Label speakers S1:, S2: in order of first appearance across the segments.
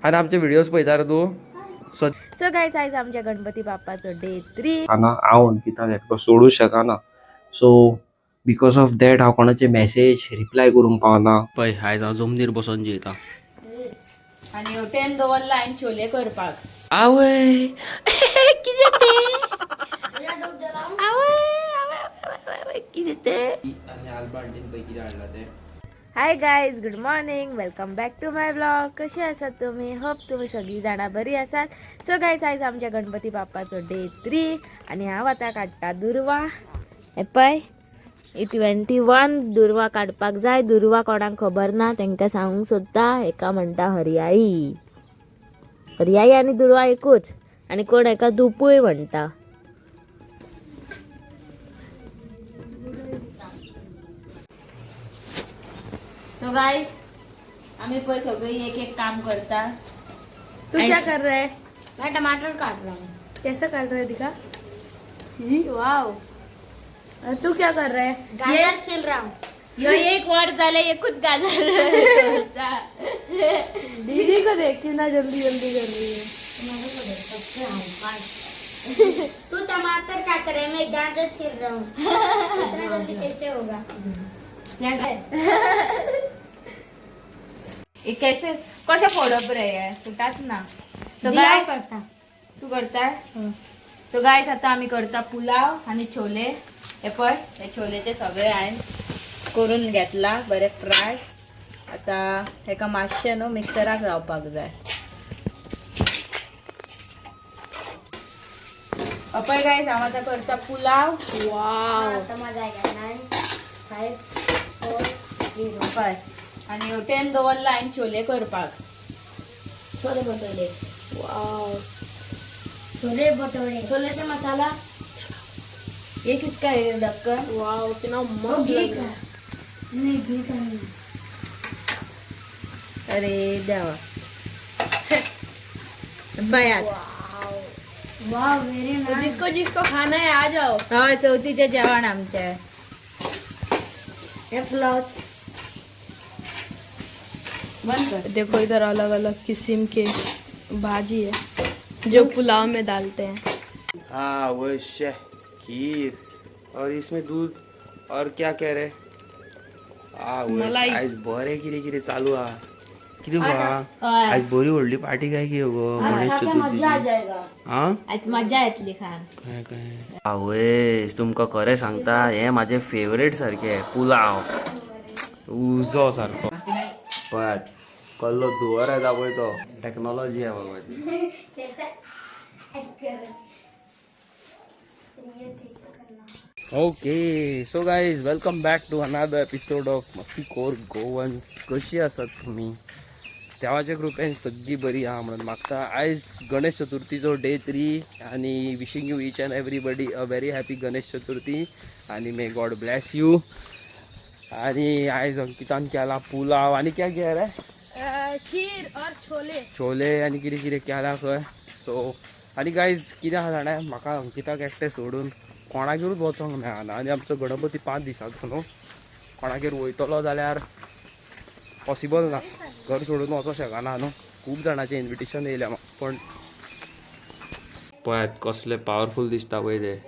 S1: आता आमचे व्हिडिओज पळयता रे तू
S2: सो गाइस आयज आमच्या गणपती बाप्पाचो डे 3
S1: हांगा हांव अंकिताक एकटो सोडूं शकना सो बिकॉज ऑफ दॅट हांव कोणाचे मेसेज रिप्लाय करूंक पावना पळय आयज हांव जमनीर बसोन जेयता
S2: आणि होटेल दवरला हांवें छोले करपाक
S1: आवय
S2: कितें ते
S1: आणि आल्बार्टीन पैकी हाडला ते
S2: hi guys good morning welcome back to my blog कशी आसात तुम्ही होप तुम्ही सगळी जाणा बरी आसात सो गाइज आयज आमच्या गणपती बाप्पाचो डे 3 आणि हांव आतां काडटा दुर्वा हे पळय 21 दुर्वा काडपाक जाय दुर्वा कोणाक खबर ना तांकां सांगूंक सोदता हेका म्हणटा हरयाळी हरयाळी आनी दुर्वा एकूच आनी कोण हेका दुपूय म्हणटा तो गाइस हमें कोई सगळे एक एक काम करता
S3: तू क्या कर रहा है?
S2: मैं टमाटर काट रहा हूँ
S3: कैसा काट रहा है दिखा? वाओ। और तू क्या कर रहा है?
S2: गाजर छिल रहा हूँ यो एक वर्ड झाले एकूच गाजर
S3: दीदी को देख कितना जल्दी जल्दी कर रही है।
S2: तू टमाटर काट रहे मैं गाजर छिल रहा हूँ इतना जल्दी कैसे होगा ये कैसे कशा फोडप रे फुटाच ना तो गाय करता तू करताय तो गायस आता आम्ही करता पुलाव आणि छोले हे पण हे छोलेचे सगळे हांवें करून घेतला बरे फ्राय आता हेका मातशें न्हू मिक्सराक लावपाक जाय अपय गायस हांव आतां करता पुलाव
S3: वाओ।
S2: पय आणि होटेल दवरला हांवें छोले करपाक छोले भटुरे
S3: वाओ।
S2: छोले भटुरे छोलेचे मसाला एक इसका ढक्कन
S3: वाओ कितना मस्त लग रहा है।
S2: अरे देवा बयात
S3: वाओ वेरी नाइस। जिसको जिसको खाना है आ जाओ।
S2: हय चवथीचे जेवण आमचे हे पुलाव बंद कर
S3: देखो इधर अलग अलग किस्म के भाजी है जो पुलाव में डालते हैं।
S1: हाँ वैसे खीर और इसमें दूध और क्या कह रहे
S3: मलाई।
S1: आज बरे किरे किरे चालू हा किती बा आज बरी व्हडली पार्टी काय की गो गणेश चतुर्थी हा
S2: आज मजा येतली खान
S1: काय काय आवय तुमका खरें सांगता हे माझे फेवरेट सारखे पुलाव उजो सारको पण कल्लो धुवर आहे दाबोय तो टेक्नॉलॉजी आहे बाबा okay so guys welcome back to another episode of Mastikhor Goans कशी आसात तुम्ही देवाच्या कृपेन सगळी बरी आहा म्हणून मागता आयज गणेश चतुर्थीचो डे 3 आणि wishing you each and everybody a very happy Ganesh Chaturthi आणि मे गॉड ब्लेस यू आणि आयज अंकितान केला पुलाव आणि क्या क्या रे
S3: खीर और छोले
S1: छोले आणि कितें कितें केला खंय सो आणि गायज कितें आहा जाणा म्हाका अंकिताक एकटें सोडून कोणागेरूच वचोंक मेळना आनी आमचो गणपती 5 दिसांचो न्हू कोणागेर वयतलो जाल्यार पॉसिबल ना घर सोडून वचोंक शकना न्हू खूब जाणांचें इन्विटेशन येयलें पण पळयात कसले पावरफूल दिसता पळय ते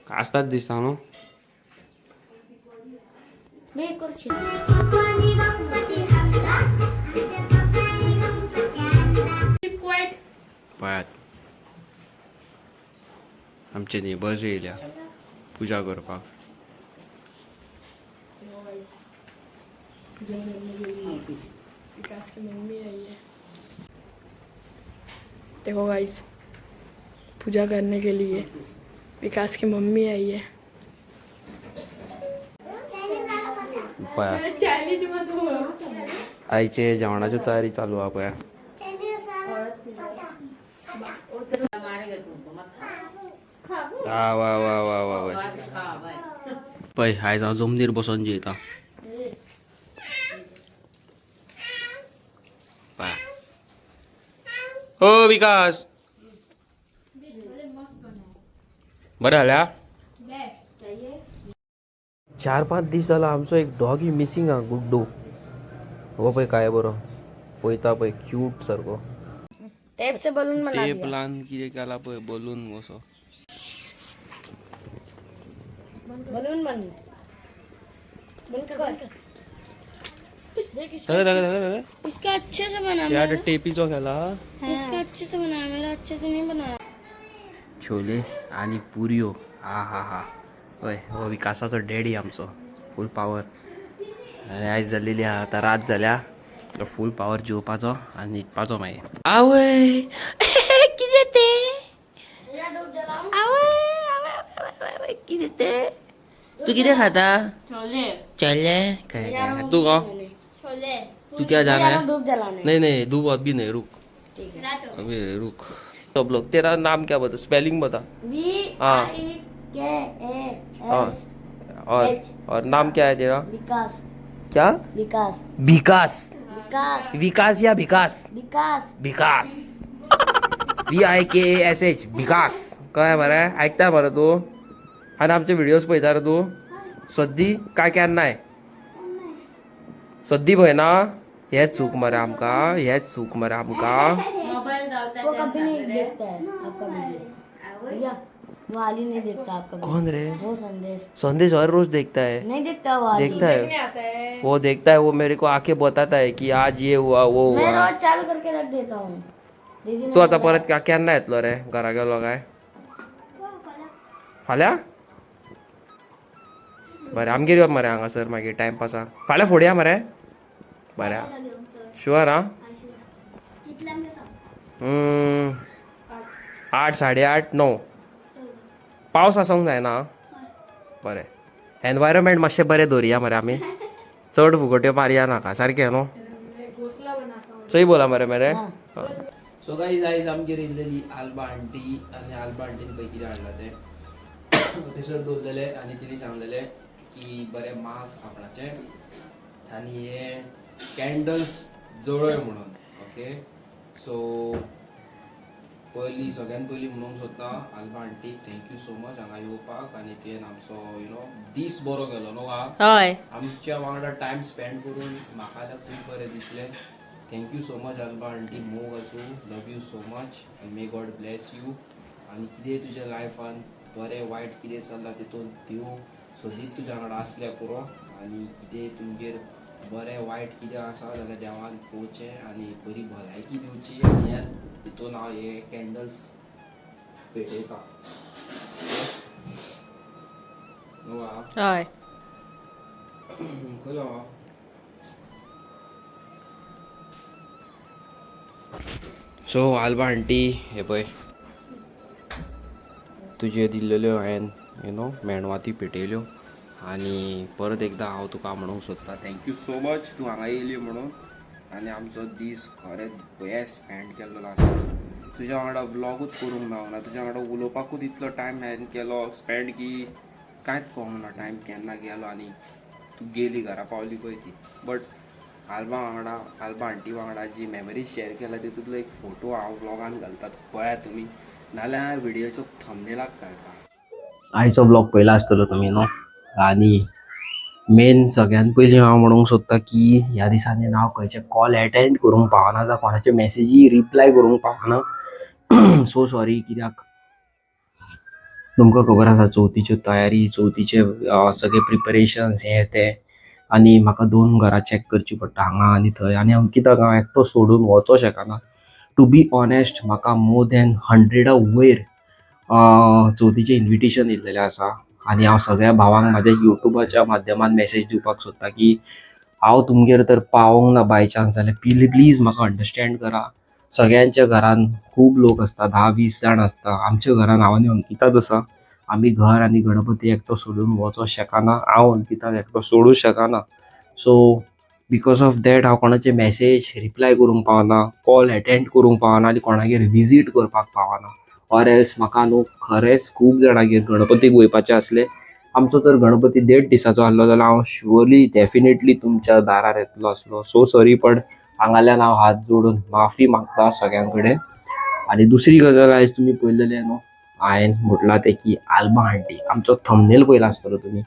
S1: आसताच दिसता न्हू पळयात आमचे नेबर्स येयल्या पुजा करपाक
S3: विकास की मम्मी आई है। देखो गाइस पूजा करने के लिए विकास की मम्मी आई है।
S1: पळयात
S3: चाइनीज मत बोल।
S1: आईचे जेवणाची तयारी चालू हा पळया वा वा वा वा वा वा पळय आयज हांव जमनीर बसोन जेयता ओ विकास बरें जाल्या 4-5 दीस जाला आमचो एक डॉग ही मिसिंग हा गुड्डू हो पळय काय बरो पळयता पळय क्यूट सारको
S2: टेपचे बलून बना
S1: टेप लावन कितें केला पळय बलून कसो
S2: बलून बन इसका अच्छे से बना
S1: या टेपीचो केला
S2: इसका अच्छे से बनाया मेरा अच्छे से नहीं बनाया
S1: छोले आणि पुरयो हा हा हा होय हो विकासाचो डॅडी आमचो फूल पावर आनी आयज जाल्लेली आहा आतां रात जाल्या फूल पावर जेवपाचो आनी न्हिदपाचो मागीर आवय कितें तें आवय कितें तें तू कितें खाता
S2: छोले
S1: चले काय तू गो
S2: छोले
S1: तू क्या जाना है
S2: धूप जलाने
S1: नहीं नहीं दूब अभी नहीं रुक
S2: ठीक है
S1: अभी रुक सब लोग तेरा नाम क्या बता स्पेलिंग बता हाँ हाँ और नाम क्या है तेरा
S2: विकास
S1: क्या
S2: विकास
S1: विकास
S2: विकास
S1: विकास या विकास
S2: विकास
S1: विकास VIKASH विकास काय बरं ऐकता बरं तू आणि आमचे व्हिडिओज पळयता रे तू सद्दी काय केन्ना नाय सद्दी पळय ना हेच चूक मरे आमकां हेच चूक मरे आमकां
S2: वो कभी नहीं देखता है आपका वीडियो भैया वो आली नहीं देखता आपका वीडियो
S1: कौन रे
S2: वो संदेश
S1: संदेश हर रोज देखता है
S2: नहीं देखता वो आली
S1: देखता है वो देखता है वो मेरे को आके बताता है कि आज ये हुआ वो
S2: मैं
S1: हुआ
S2: रोज चालू करके रख देता हूँ दीदी
S1: तू आता परत का केन्ना येतलो रे घरा गेलो काय फाल्यां बरें आमगेर यो मरे हांगासर मागीर टायमपासाक फाल्यां फुडें या मरे बरें शुअर आं 8 8:30 9 पावस आसोंक जायना बरें एनवायरमेंट मातशें बरें दवरया मरे आमी चड फुगट्यो मारया नाका सारकें न्हू सही बोला मरे मरे सो गाईज आयज आमगेर येयलेली आल्बा आंटी आनी आल्बा आंटीन पळय कितें हाडला तें थंयसर दवरलेले आनी तिणें सांगलेलें की बरें माग आपणाचे आनी हे कॅन्डल्स जळय म्हणून ओके सो पयलीं सगळ्यान पयलीं म्हणूंक सोदता आल्बा आंटीक थँक्यू सो मच हांगा येवपाक आनी तुवें आमचो दीस बरो केलो न्हू
S2: हय
S1: आमच्या वांगडा टायम स्पेंड करून म्हाका आतां खूब बरें दिसलें thank you so much Alba aunty मोग आसूं लव यू सो मच आनी मे गॉड ब्लेस यू आनी कितें तुज्या लायफान बरें वायट कितें चल्लां तितून देव सदींच तुज्या वांगडा आसल्या पुरो आनी कितें तुमगेर बरें वायट कितें आसा जाल्यार देवान पळोवचें आनी बरी भलायकी दिवची आनी ह्या हितून हांव हे कॅन्डल्स पेटयता न्हू
S2: हय
S1: खंय गो सो आल्बा आंटी हे पळय तुजे दिल्लेल्यो हांवें मेणवाती पेटयल्यो आनी परत एकदां हांव तुका म्हणूंक सोदतां थँक्यू सो मच तूं हांगा येयली म्हणून आनी आमचो दीस खरेंच बेस्ट स्पेंड केल्लो आसा तुज्या वांगडा व्लॉगूच करूंक मेळना तुज्या वांगडा उलोवपाकूच इतलो टायम हांवें केलो स्पेंड की कांयच कळोंक ना टायम केन्ना गेलो आनी तूं गेली घरा पावली पळय ती बट आल्बा वांगडा आल्बा आंटी वांगडा जी मेमरीज शेअर केला तितूंतलो एक फोटो हांव व्लॉगान घालतात पळयात तुमी नाल्यार व्हिडियोचो थंबनेलाक घालता आयचो ब्लॉग पयला आसतलो तुमी न्हू आनी मेन सगळ्यान पयलीं हांव म्हणूंक सोदता की ह्या दिसांनी हांव खंयचे कॉल एटेंड करूंक पावना जावं कोणाच्यो मॅसेजी रिप्लाय करूंक पावना सो सॉरी कित्याक तुमकां खबर आसा चवथीच्यो तयारी चवथीचे सगळे प्रिपरेशन्स हे ते आनी म्हाका 2 घरां चॅक करची पडटा हांगा आनी थंय आनी हांव कित्याक हांव एकटो सोडून वचों शकना टू बी ऑनेस्ट म्हाका मोर दॅन 100 वयर चवथीचें इन्विटेशन येयल्लेलें आसा आनी हांव सगळ्या भावांक म्हाज्या युट्यूबाच्या माध्यमान मेसेज दिवपाक सोदता की हांव तुमगेर तर पावोंक ना बाय चान्स जाल्यार प्लीज म्हाका अंडरस्टँड करा सगळ्यांच्या घरान खूब लोक आसता 10-20 जाण आसता आमच्या घरान हांव आनी अंकिताच आसा आमी घर आनी गणपती एकटो सोडून वचों शकना हांव अंकिताक एकटो सोडूं शकना सो बिकॉज ऑफ दॅट हांव कोणाचे मॅसेज रिप्लाय करूंक पावना कॉल एटेंड करूंक पावना आनी कोणागेर विजीट करपाक पावना ऑर एल्स म्हाका न्हू खरेंच खूब जाणांगेर गणपतीक वयपाचें आसलें आमचो तर गणपती 1.5 दिसाचो आहलो जाल्यार हांव शुअरली डेफिनेटली तुमच्या दारार येतलो आसलो सो सॉरी पण हांगाल्यान हांव हात जोडून माफी मागता सगळ्यां कडेन आनी दुसरी गजाल आयज तुमी पळयलेलें न्हू हांवें म्हटलां तें की आल्बा आंटी आमचो थंबनेल पयला आसतलो तुमी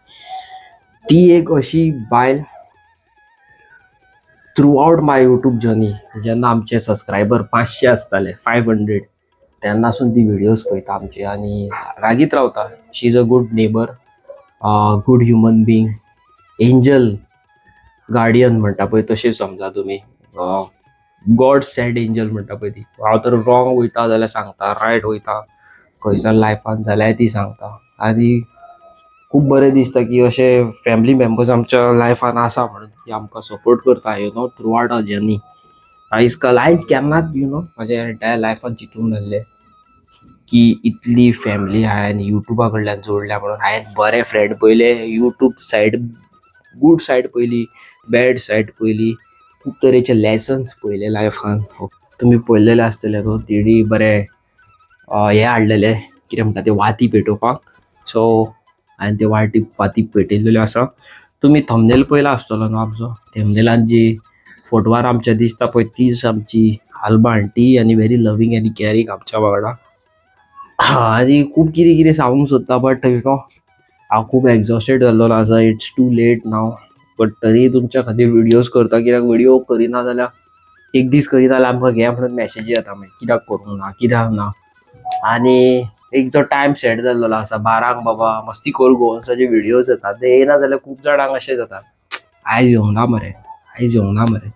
S1: ती एक अशी बायल थ्रू आउट माय यूट्यूब जर्नी जेन्ना आमचे सबस्क्रायबर 500 आसताले 500 तेन्नासून ती व्हिडिओज पळयता आमचे आनी रागीत रावता. She is a good neighbour, good human being, angel guardian म्हणटा पळय तशें समजा तुमी. गॉड सेंड एंजल म्हणटा पळय ती. हांव तर रॉंग वयता जाल्यार सांगता, रायट वयता खंयसर लायफान जाल्यार ती सांगता. आनी खूब बरें दिसता की अशे फॅमिली मेंबर्स आमच्या लायफान आसा म्हणून की आमकां सपोर्ट करता थ्रू आउट आवर जर्नी. आयज काल हांवें केन्नाच म्हाज्या एंटायर लायफान चिंतूंक नासलें की इतली फॅमिली हांवें युट्यूबा कडल्यान जोडल्या म्हणून. हांवें बरे फ्रेंड पयले, युट्यूब सायड गूड सायड पयली, बॅड सायड पयली, खूब तरेचे लेसन्स पयले लायफान. तुमी पळयलेले आसतले न्हू तेणी बरे हे हाडलेले कितें म्हणटा ते वाती पेटोवपाक. सो हांवें ते वाती पेटयल्ल्यो आसा. तुमी थंबनेल पयला आसतलो न्हू आमचो. थंबनेलान जी फोटवार आमच्या दिसता पळय तीच आमची आल्बा आंटी आनी व्हेरी लवींग आनी कॅरींग आमच्या वांगडा. आनी खूब कितें कितें सांगूंक सोदता बट हांव खूब एक्झॉस्टेड जाल्लो आसा. It's too late now. But तरी तुमच्या खातीर व्हिडियोज करता कित्याक व्हिडिओ करिना जाल्यार एक दीस करिना जाल्यार आमकां घे म्हणून मॅसेजी येता मागीर कित्याक करूंक ना कित्याक ना. आनी एक जो टायम सेट जाल्लो आसा 12 बाबा मस्ती करू गोवन्साचे व्हिडियोज येतात ते येना जाल्यार खूब जाणांक अशें जाता आयज येवंक ना मरे, आयज येवंक ना मरे.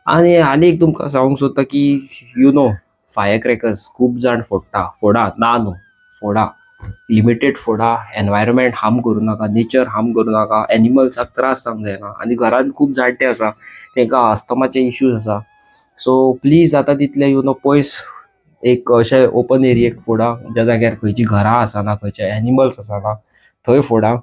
S1: आनी एक तुमकां सांगूंक सोदता की फायर क्रॅकर्स खूब जाण फोडात ना न्हू, फोडा, लिमिटेड फोडा. एनवायरमेंट हार्म करूं नाका, नेचर हार्म करूं नाका, एनिमल्साक त्रास जावंक जायना. आनी घरान खूब जाणटे आसा तांकां अस्थमाचे इश्यूज आसा. सो प्लीज जाता तितले पयस एक अशे ओपन एरियेक फोडा ज्या जाग्यार खंयची घरां आसना, खंयचे एनिमल्स आसना थंय फोडा.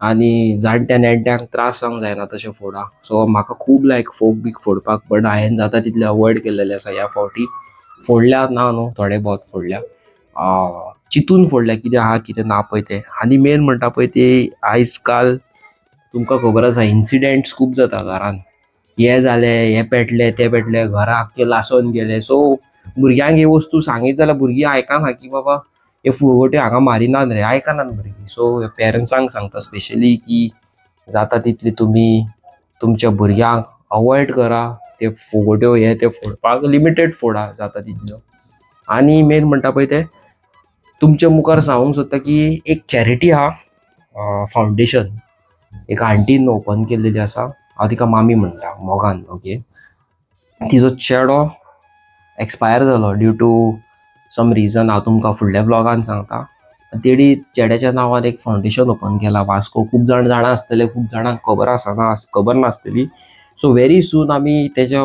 S1: आनी जाणट्या नेणट्यांक त्रास जावंक जायना तशें फोडा. सो म्हाका खूब लायक फोक बीक फोडपाक बट हांवें जाता तितले अवॉयड केल्लेले आसा ह्या फावटी. फोडल्या ना न्हू थोडे बहुत फोडल्या, चिंतून फोडल्या कितें आहा कितें ना पळय तें. आनी मेन म्हणटा पळय ती आयज काल तुमकां खबर आसा इन्सिडेंट्स खूब जाता घरान. हे जाले, हे पेटले, ते पेटले, घरा आख्खे लासोन गेले. सो भुरग्यांक हे वस्तू सांगीत जाल्यार भुरगीं आयकना की बाबा हे फुगोट्यो हांगा मारिनात रे, आयकनात भुरगीं. सो पेरंट्सांक सांगता स्पेशली की जाता तितली तुमी तुमच्या भुरग्यांक अवॉयड करा ते फुगोट्यो हे ते फोडपाक. लिमिटेड फोडा जाता तितल्यो. आनी मेन म्हणटा पळय ते तुमच्या मुखार सांगूंक सोदता की एक चॅरिटी आहा फावंडेशन, एक आंटीन ओपन केल्लेली आसा. हांव तिका मामी म्हणटा मोगान. ओके, तिजो चेडो एक्सपायर जालो ड्यू टू सम रिजन. हांव तुमकां फुडल्या ब्लॉगान सांगता. तेणी चेड्याच्या नांवान एक फावंडेशन ओपन केला वास्को. खूब जाण जाणा आसतले, खूब जाणांक खबर नासतली. सो व्हेरी सून आमी तेच्या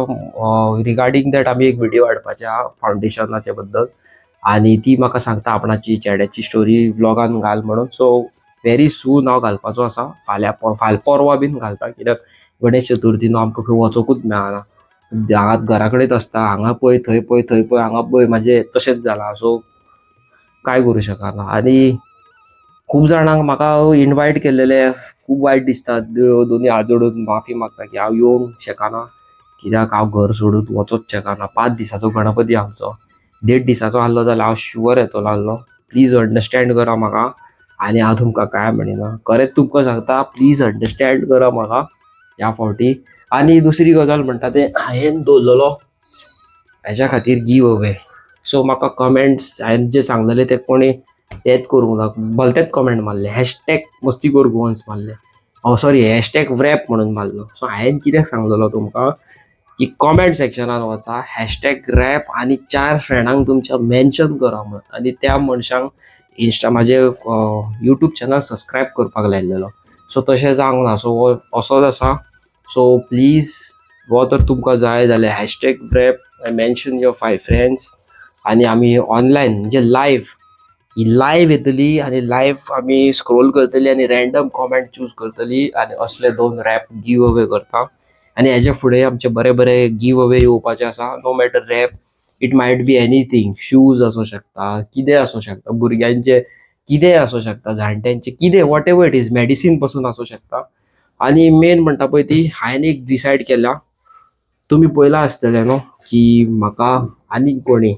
S1: रिगार्डींग दॅट आमी एक व्हिडिओ हाडपाचे आहा फावंडेशनाचे बद्दल. आनी ती म्हाका सांगता आपणाची चेड्याची स्टोरी व्लॉगान घाल म्हणून. सो व्हेरी सून हांव घालपाचो आसा. फाल्यां परवा बीन घालता कित्याक गणेश चतुर्थी न्हू आमकां खंय वचोंकूच मेळना. हांगा घरा कडेच आसता. हांगा पळय थंय पळय थंय पळय हांगा पळय म्हाजें तशेंच जाला. सो काय करूं शकना. आनी खूब जाणांक म्हाका इनवायट केल्लेले खूब वायट दिसता. दोनी हात जोडून माफी मागता की हांव येवंक शकना कित्याक हांव घर सोडून वचूंच शकना. 5 दिसाचो गणपती आमचो. 1.5 दिसाचो आहलो जाल्यार हांव शुअर येतलो आहलो. प्लीज अंडरस्टँड करा म्हाका. आनी हांव तुमकां काय म्हणिना, खरेंच तुमकां सांगता प्लीज अंडरस्टँड करा म्हाका ह्या फावटी. आनी दुसरी गजाल म्हणटा ते हांवें दवरलेलो हेच्या खातीर गीव अवे. सो म्हाका कमेंट्स हांवें जे सांगलेले ते कोणी हेच करूंक ना, भलतेच कमेंट मारले. हॅशटॅग मस्तीखोर गोवन्स मारले, सॉरी हॅशटॅग व्रॅप म्हणून मारलो. सो हांवें कित्याक सांगलेलो तुमकां की कमेंट सेक्शनान वचा, हॅशटॅग रॅप आनी 4 फ्रेंडांक तुमच्या मेन्शन करा म्हणून. आनी त्या मनशांक म्हाजे यूट्यूब चॅनल सबस्क्रायब करपाक लायलेलो. सो तशें जावंक ना. सो हो असोच आसा. सो प्लीज हो तर तुमकां जाय जाल्यार hashtag rap mention your 5 friends. आनी आमी ऑनलायन म्हणजे लायव्ह येतली आनी लायव्ह आमी स्क्रोल करतली आनी रँडम कॉमेंट चूज करतली आनी असले 2 रॅप गीव अवे करता. आनी हेजे फुडें आमचे बरे बरे गीव अवे येवपाचे आसा. No matter rap, it might be anything. Shoes आसूं शकता, कितें आसूं शकता, भुरग्यांचे कितेंय आसूं शकता, जाणट्यांचे कितें what ever it is, medicine पासून आसूं शकता. आनी मेन म्हणटा पळय ती हांवें एक डिसायड केला, तुमी पळयलां आसतलें न्हू की म्हाका आनीक कोणी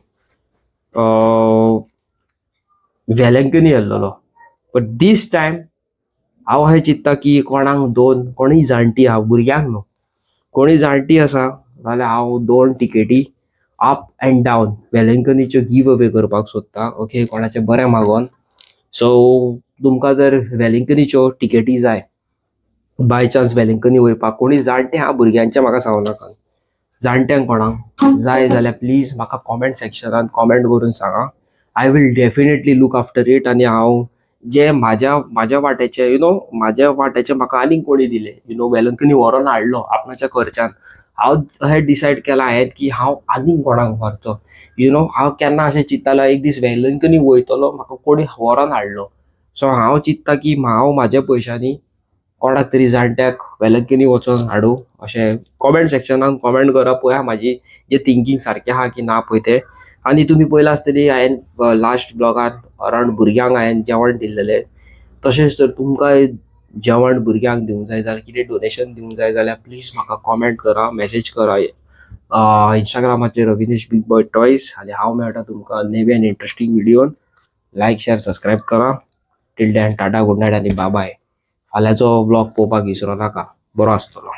S1: व्हॅलेंकनी येल्लो. बट दीस टायम हांव अशें चिंत्ता की कोणाक 2 कोणीय जाणटी आहा, भुरग्यांक न्हू, कोणी जाणटी आसा जाल्यार हांव 2 टिकेटी अप अँड डावन वेलंकनीच्यो गिव अवे करपाक सोदता. ओके, कोणाचे बरें मागोन. सो तुमकां जर वेलंकनीच्यो टिकेटी जाय, बाय चान्स वेलंकनी वयपाक कोणी जाणटे भुरग्यांचे म्हाका सांगू नाका. जाणट्यांक कोणाक जाय जाल्यार प्लीज म्हाका कॉमेंट सेक्शनान कॉमेंट करून सांगा. I will definitely look after it. आनी हांव जे म्हाज्या वाट्याचे म्हाज्या वाट्याचे म्हाका आनीक कोणी दिले वेलंकनी व्हरोन हाडलो आपणाच्या खर्च्यान. हांव हें डिसायड केलां हांवें की हांव आनीक कोणाक व्हरचो. हांव केन्ना अशें चिंत्तालो एक दीस वेलंकनी वयतलो म्हाका कोणी व्हरोन हाडलो. सो हांव चिंत्ता की हांव म्हाज्या पयशांनी कोणाक तरी जाणट्याक वेलंकनी वचोन हाडू. अशें कॉमेंट सेक्शनान कॉमेंट करा, पळया म्हाजी जे थिंकींग सारकें आहा की ना पळय तें. आनी तुमी पयलां आसतली हांवें लास्ट ब्लॉगान अरावंड भुरग्यांक हांवें जेवण दिल्लेलें. तशेंच जर तुमकां जेवण भुरग्यांक दिवंक जाय जाल्यार कितें डोनेशन दिवंक जाय जाल्यार प्लीज म्हाका कॉमेंट करा, मेसेज करा इंस्टाग्रामाचेर अविनेश बिग बॉय टॉयज. आनी हांव मेळटा तुमकां नेवी आनी इंट्रस्टींग व्हिडिओन. लायक शेअर सबस्क्रायब करा. Till then tata, good night आनी बाय बाय. फाल्यांचो ब्लॉग पळोवपाक विसरो नाका, बरो आसतलो.